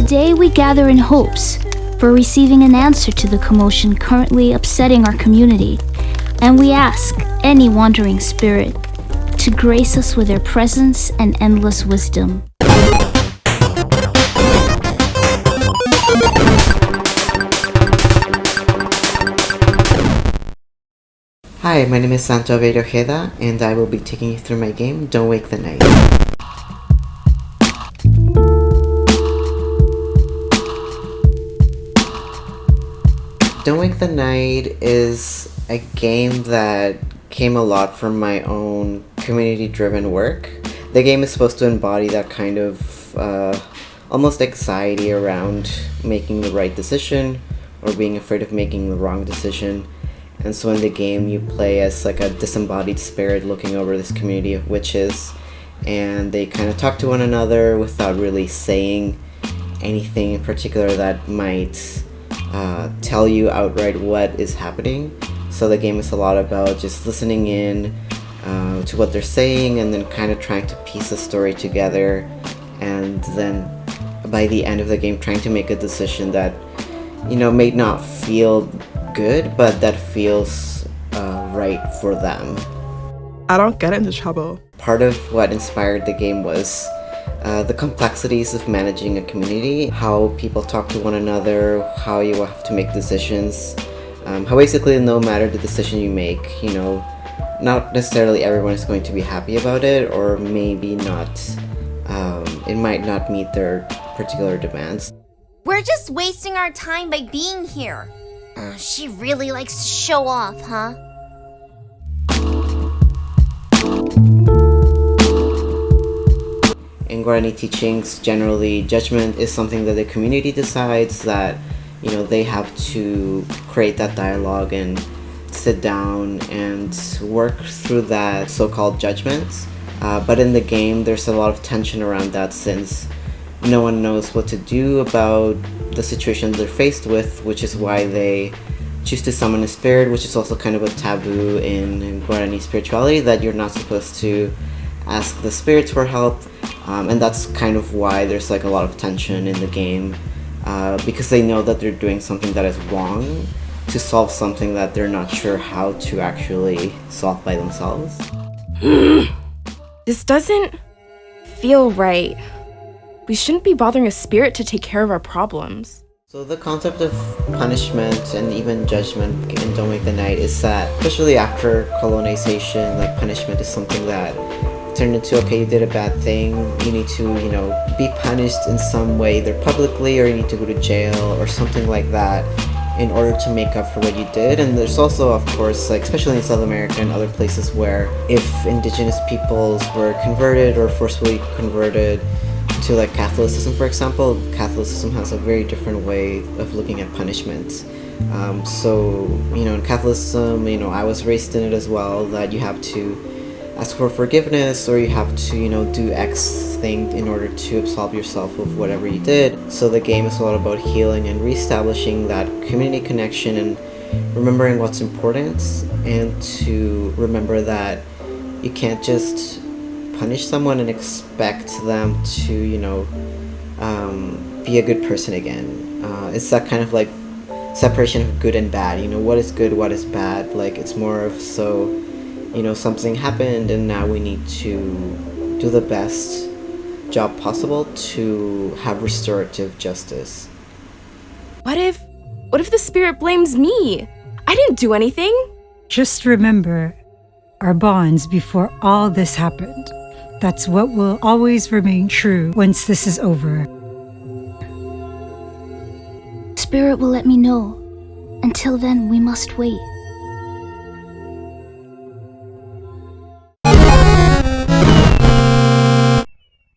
Today we gather in hopes for receiving an answer to the commotion currently upsetting our community, and we ask any wandering spirit to grace us with their presence and endless wisdom. Hi, my name is Santo Aveiro-Ojeda, and I will be taking you through my game, Don't Wake the Night. Don't Wake the Night is a game that came a lot from my own community-driven work. The game is supposed to embody that kind of almost anxiety around making the right decision or being afraid of making the wrong decision. And so in the game you play as like a disembodied spirit looking over this community of witches, and they kind of talk to one another without really saying anything in particular that might tell you outright what is happening. So the game is a lot about just listening in to what they're saying and then kind of trying to piece the story together, and then by the end of the game trying to make a decision that, you know, may not feel good, but that feels right for them. I don't get into trouble. Part of what inspired the game was the complexities of managing a community, how people talk to one another, how you have to make decisions, how basically no matter the decision you make, you know, not necessarily everyone is going to be happy about it, or maybe not, it might not meet their particular demands. We're just wasting our time by being here. She really likes to show off, huh? In Guarani teachings, generally, judgment is something that the community decides, that, you know, they have to create that dialogue and sit down and work through that so-called judgment. But in the game, there's a lot of tension around that, since no one knows what to do about the situation they're faced with, which is why they choose to summon a spirit, which is also kind of a taboo in Guarani spirituality, that you're not supposed to ask the spirits for help. And that's kind of why there's like a lot of tension in the game, because they know that they're doing something that is wrong to solve something that they're not sure how to actually solve by themselves. This doesn't feel right. We shouldn't be bothering a spirit to take care of our problems. So the concept of punishment and even judgment in Don't Wake the Night is that, especially after colonization, like punishment is something that turned into, okay, you did a bad thing, you need to, you know, be punished in some way, either publicly or you need to go to jail or something like that in order to make up for what you did. And there's also, of course, like especially in South America and other places, where if indigenous peoples were converted or forcefully converted to like Catholicism, for example, Catholicism has a very different way of looking at punishment. So, you know, in Catholicism, you know, I was raised in it as well, that you have to ask for forgiveness, or you have to, you know, do X thing in order to absolve yourself of whatever you did. So the game is a lot about healing and reestablishing that community connection and remembering what's important, and to remember that you can't just punish someone and expect them to, you know, be a good person again. It's that kind of like separation of good and bad, you know, what is good, what is bad. Like, it's more of, so, you know, something happened and now we need to do the best job possible to have restorative justice. What if the spirit blames me? I didn't do anything. Just remember our bonds before all this happened. That's what will always remain true once this is over. Spirit will let me know. Until then, we must wait.